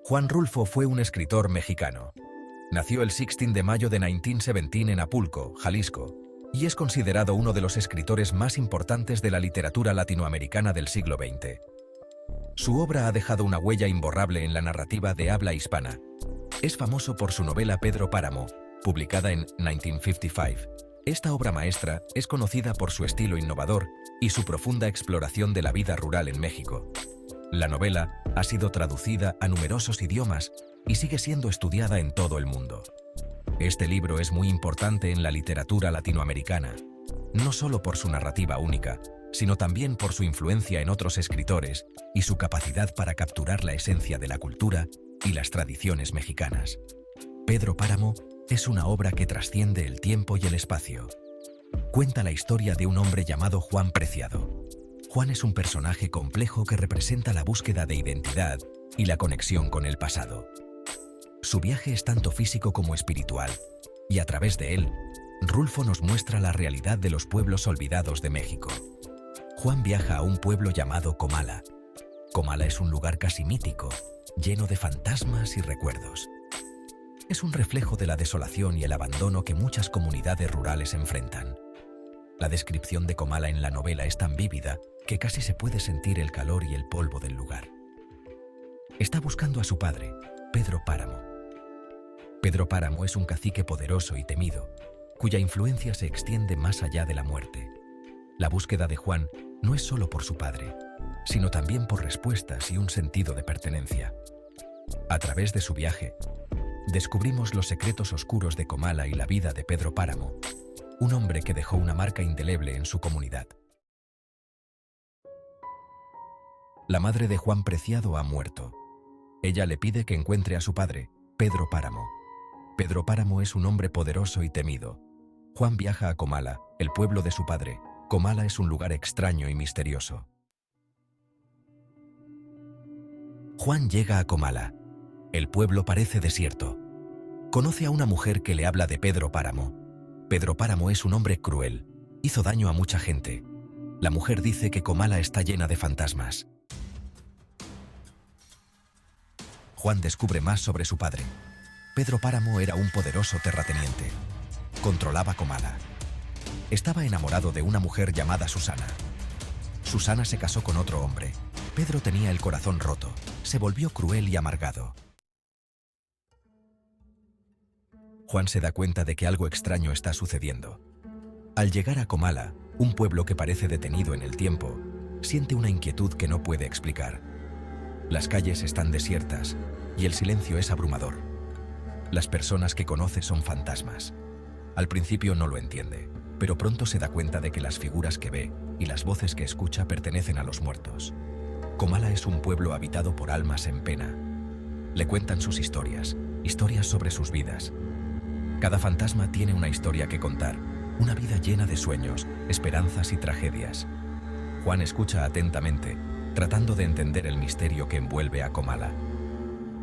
Juan Rulfo fue un escritor mexicano. Nació el 16 de mayo de 1917 en Apulco, Jalisco, y es considerado uno de los escritores más importantes de la literatura latinoamericana del siglo XX. Su obra ha dejado una huella imborrable en la narrativa de habla hispana. Es famoso por su novela Pedro Páramo, publicada en 1955. Esta obra maestra es conocida por su estilo innovador y su profunda exploración de la vida rural en México. La novela ha sido traducida a numerosos idiomas y sigue siendo estudiada en todo el mundo. Este libro es muy importante en la literatura latinoamericana, no solo por su narrativa única, sino también por su influencia en otros escritores y su capacidad para capturar la esencia de la cultura y las tradiciones mexicanas. Pedro Páramo es una obra que trasciende el tiempo y el espacio. Cuenta la historia de un hombre llamado Juan Preciado. Juan es un personaje complejo que representa la búsqueda de identidad y la conexión con el pasado. Su viaje es tanto físico como espiritual, y a través de él, Rulfo nos muestra la realidad de los pueblos olvidados de México. Juan viaja a un pueblo llamado Comala. Comala es un lugar casi mítico, lleno de fantasmas y recuerdos. Es un reflejo de la desolación y el abandono que muchas comunidades rurales enfrentan. La descripción de Comala en la novela es tan vívida que casi se puede sentir el calor y el polvo del lugar. Está buscando a su padre, Pedro Páramo. Pedro Páramo es un cacique poderoso y temido, cuya influencia se extiende más allá de la muerte. La búsqueda de Juan no es solo por su padre, sino también por respuestas y un sentido de pertenencia. A través de su viaje, descubrimos los secretos oscuros de Comala y la vida de Pedro Páramo, un hombre que dejó una marca indeleble en su comunidad. La madre de Juan Preciado ha muerto. Ella le pide que encuentre a su padre, Pedro Páramo. Pedro Páramo es un hombre poderoso y temido. Juan viaja a Comala, el pueblo de su padre. Comala es un lugar extraño y misterioso. Juan llega a Comala. El pueblo parece desierto. Conoce a una mujer que le habla de Pedro Páramo. Pedro Páramo es un hombre cruel. Hizo daño a mucha gente. La mujer dice que Comala está llena de fantasmas. Juan descubre más sobre su padre. Pedro Páramo era un poderoso terrateniente. Controlaba Comala. Estaba enamorado de una mujer llamada Susana. Susana se casó con otro hombre. Pedro tenía el corazón roto. Se volvió cruel y amargado. Juan se da cuenta de que algo extraño está sucediendo. Al llegar a Comala, un pueblo que parece detenido en el tiempo, siente una inquietud que no puede explicar. Las calles están desiertas y el silencio es abrumador. Las personas que conoce son fantasmas. Al principio no lo entiende, pero pronto se da cuenta de que las figuras que ve y las voces que escucha pertenecen a los muertos. Comala es un pueblo habitado por almas en pena. Le cuentan sus historias, historias sobre sus vidas. Cada fantasma tiene una historia que contar, una vida llena de sueños, esperanzas y tragedias. Juan escucha atentamente, tratando de entender el misterio que envuelve a Comala.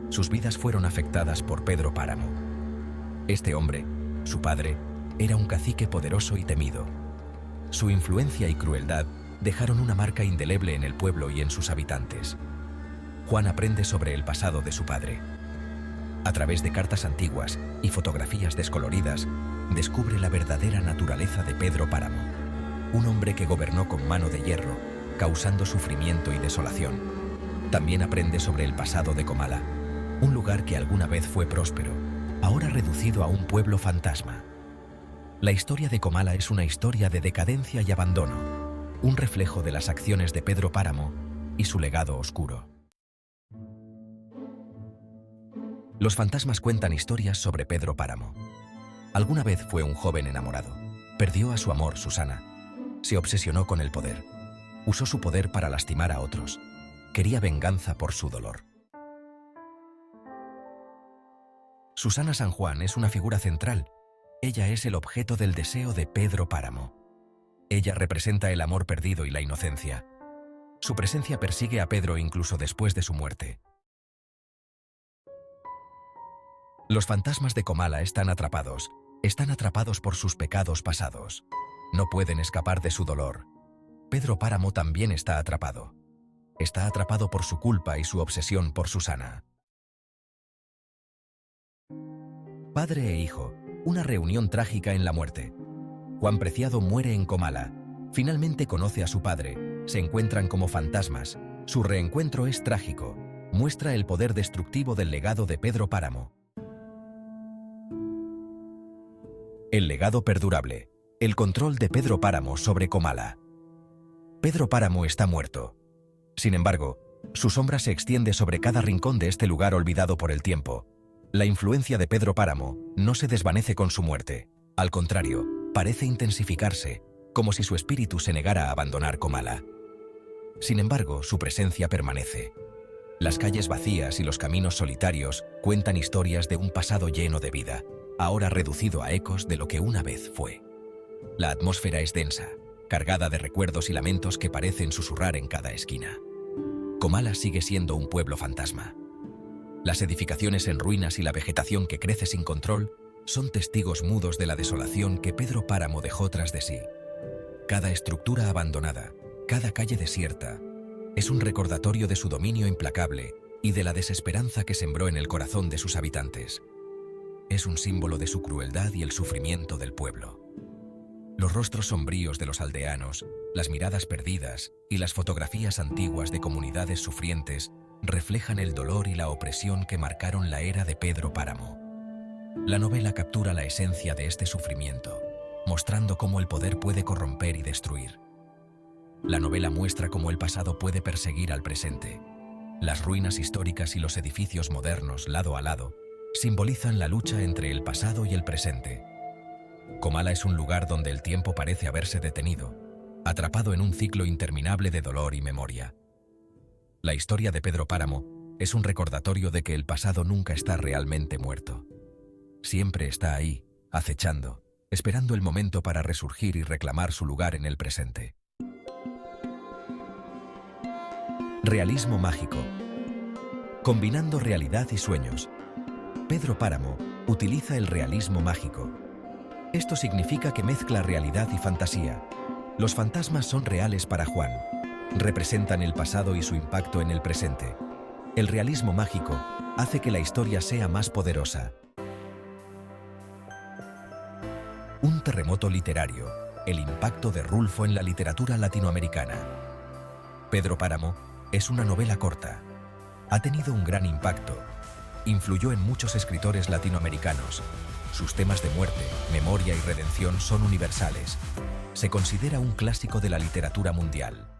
Sus vidas fueron afectadas por Pedro Páramo. Este hombre, su padre, era un cacique poderoso y temido. Su influencia y crueldad dejaron una marca indeleble en el pueblo y en sus habitantes. Juan aprende sobre el pasado de su padre. A través de cartas antiguas y fotografías descoloridas, descubre la verdadera naturaleza de Pedro Páramo, un hombre que gobernó con mano de hierro, causando sufrimiento y desolación. También aprende sobre el pasado de Comala, un lugar que alguna vez fue próspero, ahora reducido a un pueblo fantasma. La historia de Comala es una historia de decadencia y abandono, un reflejo de las acciones de Pedro Páramo y su legado oscuro. Los fantasmas cuentan historias sobre Pedro Páramo. Alguna vez fue un joven enamorado. Perdió a su amor, Susana. Se obsesionó con el poder. Usó su poder para lastimar a otros. Quería venganza por su dolor. Susana San Juan es una figura central. Ella es el objeto del deseo de Pedro Páramo. Ella representa el amor perdido y la inocencia. Su presencia persigue a Pedro incluso después de su muerte. Los fantasmas de Comala están atrapados por sus pecados pasados. No pueden escapar de su dolor. Pedro Páramo también está atrapado. Está atrapado por su culpa y su obsesión por Susana. Padre e hijo, una reunión trágica en la muerte. Juan Preciado muere en Comala. Finalmente conoce a su padre. Se encuentran como fantasmas. Su reencuentro es trágico. Muestra el poder destructivo del legado de Pedro Páramo. El legado perdurable. El control de Pedro Páramo sobre Comala. Pedro Páramo está muerto. Sin embargo, su sombra se extiende sobre cada rincón de este lugar olvidado por el tiempo. La influencia de Pedro Páramo no se desvanece con su muerte. Al contrario, parece intensificarse, como si su espíritu se negara a abandonar Comala. Sin embargo, su presencia permanece. Las calles vacías y los caminos solitarios cuentan historias de un pasado lleno de vida, ahora reducido a ecos de lo que una vez fue. La atmósfera es densa, cargada de recuerdos y lamentos que parecen susurrar en cada esquina. Comala sigue siendo un pueblo fantasma. Las edificaciones en ruinas y la vegetación que crece sin control son testigos mudos de la desolación que Pedro Páramo dejó tras de sí. Cada estructura abandonada, cada calle desierta, es un recordatorio de su dominio implacable y de la desesperanza que sembró en el corazón de sus habitantes. Es un símbolo de su crueldad y el sufrimiento del pueblo. Los rostros sombríos de los aldeanos, las miradas perdidas y las fotografías antiguas de comunidades sufrientes reflejan el dolor y la opresión que marcaron la era de Pedro Páramo. La novela captura la esencia de este sufrimiento, mostrando cómo el poder puede corromper y destruir. La novela muestra cómo el pasado puede perseguir al presente. Las ruinas históricas y los edificios modernos, lado a lado, simbolizan la lucha entre el pasado y el presente. Comala es un lugar donde el tiempo parece haberse detenido, atrapado en un ciclo interminable de dolor y memoria. La historia de Pedro Páramo es un recordatorio de que el pasado nunca está realmente muerto. Siempre está ahí, acechando, esperando el momento para resurgir y reclamar su lugar en el presente. Realismo mágico. Combinando realidad y sueños, Pedro Páramo utiliza el realismo mágico. Esto significa que mezcla realidad y fantasía. Los fantasmas son reales para Juan. Representan el pasado y su impacto en el presente. El realismo mágico hace que la historia sea más poderosa. Un terremoto literario. El impacto de Rulfo en la literatura latinoamericana. Pedro Páramo es una novela corta. Ha tenido un gran impacto. Influyó en muchos escritores latinoamericanos. Sus temas de muerte, memoria y redención son universales. Se considera un clásico de la literatura mundial.